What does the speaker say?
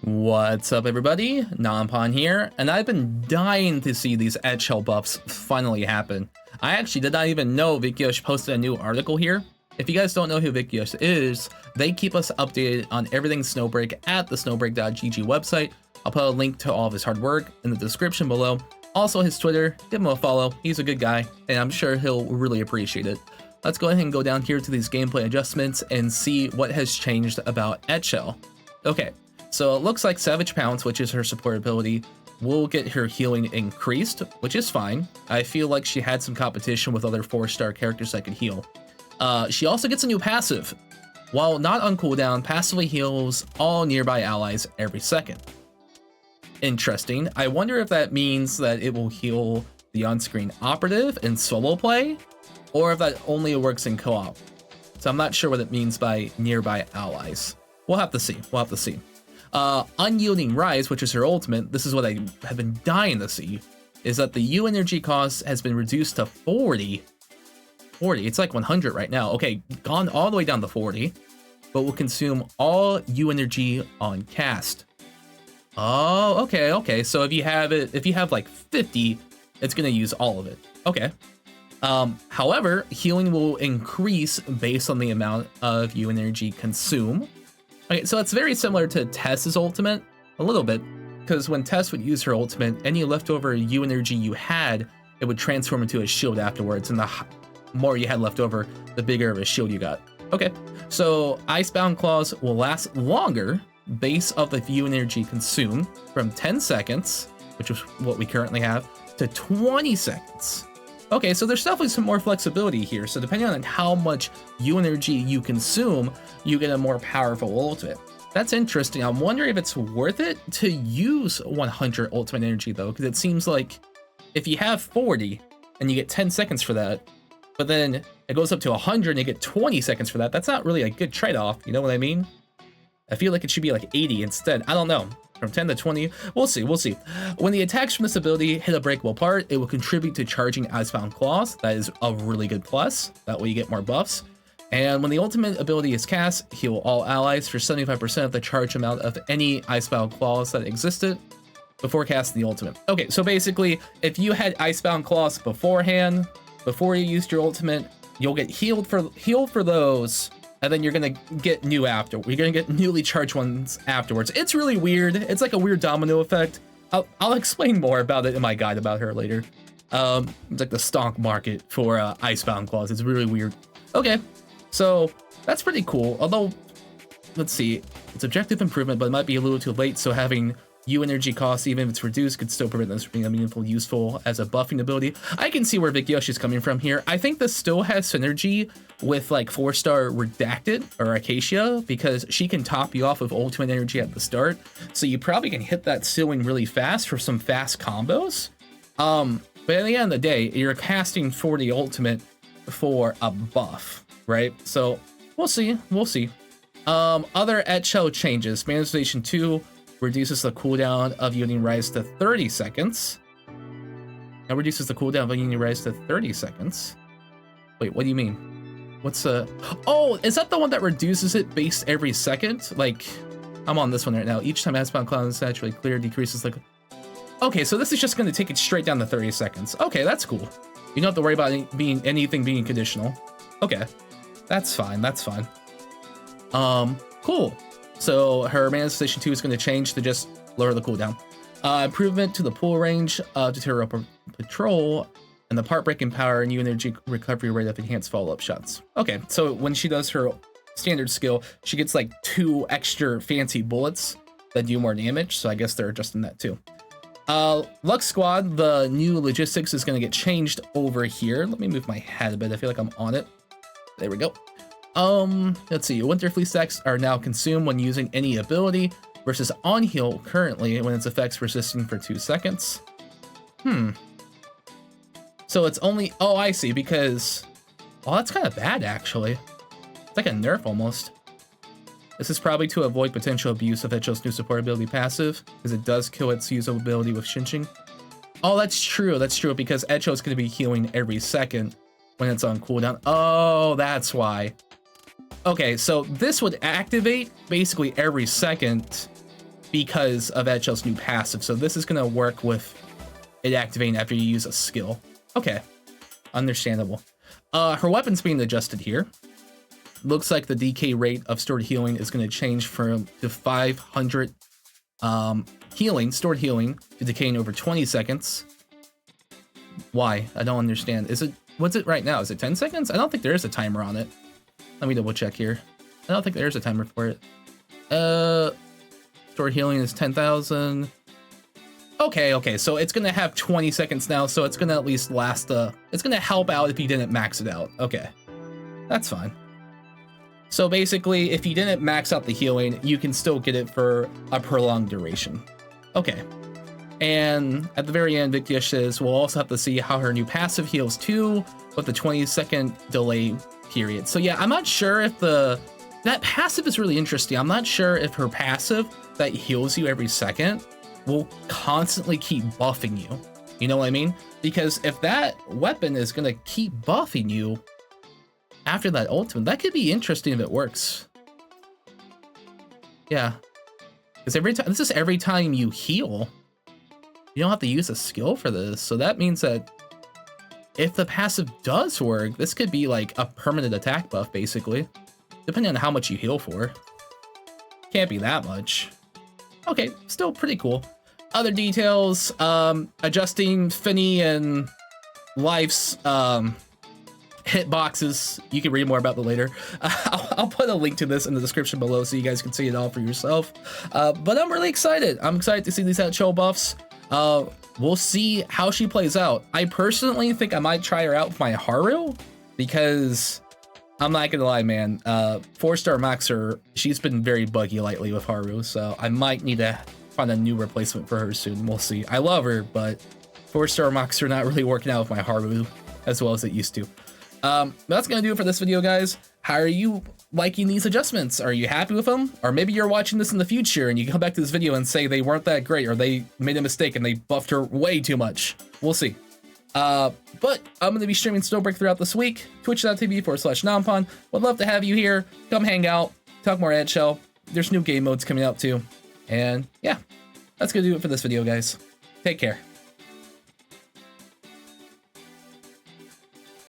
What's up, everybody? Nonpon here, and I've been dying to see these Eatchel buffs finally happen. I actually did not even know Vicyush posted a new article here. If you guys don't know who Vicyush is, they keep us updated on everything Snowbreak at the snowbreak.gg website. I'll put a link to all of his hard work in the description below. Also his Twitter, give him a follow. He's a good guy, and I'm sure he'll really appreciate it. Let's go ahead and go down here to these gameplay adjustments and see what has changed about Eatchel. Okay. So it looks like Savage Pounce, which is her support ability, will get her healing increased, which is fine. I feel like she had some competition with other 4-star characters that could heal. She also gets a new passive. While not on cooldown, passively heals all nearby allies every second. Interesting. I wonder if that means that it will heal the on-screen operative in solo play, or if that only works in co-op. So I'm not sure what it means by nearby allies. We'll have to see. We'll have to see. Unyielding Rise, which is her ultimate, this is what I have been dying to see, is that the U energy cost has been reduced to 40. It's like 100 right now. Okay, gone all the way down to 40, but will consume all U energy on cast. Oh, okay. So if you have like 50, it's gonna use all of it. Okay. However, healing will increase based on the amount of U energy consumed. Okay, so it's very similar to Tess's ultimate, a little bit, because when Tess would use her ultimate, any leftover U energy you had, it would transform into a shield afterwards, and the more you had left over, the bigger of a shield you got. Okay, so Icebound Claws will last longer, base of the U energy consumed, from 10 seconds, which is what we currently have, to 20 seconds. Okay, so there's definitely some more flexibility here. So depending on how much U energy you consume, you get a more powerful ultimate. That's interesting. I'm wondering if it's worth it to use 100 ultimate energy though, because it seems like if you have 40 and you get 10 seconds for that, but then it goes up to 100 and you get 20 seconds for that, that's not really a good trade-off. You know what I mean? I feel like it should be like 80 instead. I don't know. From 10 to 20, we'll see. When the attacks from this ability hit a breakable part, it will contribute to charging Icebound Claws. That is a really good plus. That way you get more buffs. And when the ultimate ability is cast, heal all allies for 75% of the charge amount of any Icebound Claws that existed before casting the ultimate. Okay, so basically, if you had Icebound Claws beforehand, before you used your ultimate, you'll get healed for those. And then you're gonna get new after. You're gonna get newly charged ones afterwards. It's really weird. It's like a weird domino effect. I'll explain more about it in my guide about her later. It's like the stock market for Icebound Claws. It's really weird. Okay, so that's pretty cool. Although, let's see, it's objective improvement, but it might be a little too late. So having U energy cost, even if it's reduced, could still prevent this from being meaningful, useful as a buffing ability. I can see where Vicyush is coming from here. I think this still has synergy with like 4-star Redacted or Acacia, because she can top you off with ultimate energy at the start. So you probably can hit that ceiling really fast for some fast combos. But at the end of the day, you're casting 40 ultimate for a buff, right? So we'll see. Other Eatchel changes. Manifestation 2 reduces the cooldown of Yielding Rise to 30 seconds. Now reduces the cooldown of Yielding Rise to 30 seconds. Wait, what do you mean? What's oh, is that the one that reduces it based every second? Like, I'm on this one right now. Each time Icebound Cloud is naturally clear, decreases the... Okay, so this is just going to take it straight down to 30 seconds. Okay, that's cool. You don't have to worry about anything being conditional. Okay, that's fine. Cool. So her Manifestation 2 is going to change to just lower the cooldown. Improvement to the pull range of Deterrent Patrol, and the part breaking power and U energy recovery rate of enhanced follow-up shots. Okay, so when she does her standard skill, she gets like 2 extra fancy bullets that do more damage, so I guess they're adjusting that too. Lux Squad, the new logistics is going to get changed over here. Let me move my head a bit. I feel like I'm on it. There we go. Let's see. Winter Fleece stacks are now consumed when using any ability versus on heal currently when its effects persisting for 2 seconds. So it's only, oh, I see, because, oh, that's kind of bad actually. It's like a nerf almost. This is probably to avoid potential abuse of Eatchel's new support ability passive, because it does kill its usability with Shinching. Oh, that's true, because Eatchel is going to be healing every second when it's on cooldown. Oh, that's why. Okay, so this would activate basically every second because of Eatchel's new passive. So this is going to work with it activating after you use a skill. Okay, understandable. Her weapon's being adjusted here. Looks like the decay rate of stored healing is going to change from to 500 healing, stored healing, to decaying over 20 seconds. Why? I don't understand. Is it, what's it right now? Is it 10 seconds? I don't think there is a timer on it. Let me double check here. I don't think there's a timer for it. Stored healing is 10,000. Okay, so it's gonna have 20 seconds now, so it's gonna at least last, it's gonna help out if you didn't max it out. Okay, that's fine. So basically, if you didn't max out the healing, you can still get it for a prolonged duration. Okay. And at the very end, Vicyush says we'll also have to see how her new passive heals too, with the 20-second delay period. So yeah, I'm not sure if that passive is really interesting. I'm not sure if her passive that heals you every second will constantly keep buffing you. You know what I mean? Because if that weapon is gonna keep buffing you after that ultimate, that could be interesting if it works. Yeah, because this is every time you heal. You don't have to use a skill for this, so that means that if the passive does work, this could be like a permanent attack buff, basically, depending on how much you heal for. Can't be that much. Okay, still pretty cool. Other details, adjusting Finny and Life's hitboxes. You can read more about that later. I'll put a link to this in the description below so you guys can see it all for yourself. But I'm really excited. I'm excited to see these Eatchel buffs. We'll see how she plays out. I personally think I might try her out with my Haru, because I'm not gonna lie, man, 4-star Mauxir, she's been very buggy lately with Haru, so I might need to find a new replacement for her soon. We'll see. I love her, but 4-star Mauxir not really working out with my Haru as well as it used to. That's gonna do it for this video, guys. How are you liking these adjustments? Are you happy with them? Or maybe you're watching this in the future and you come back to this video and say they weren't that great, or they made a mistake and they buffed her way too much. We'll see. But I'm going to be streaming Snowbreak throughout this week. Twitch.tv/Nonpon. Would love to have you here. Come hang out. Talk more Eatchel. There's new game modes coming out too. And yeah, that's going to do it for this video, guys. Take care.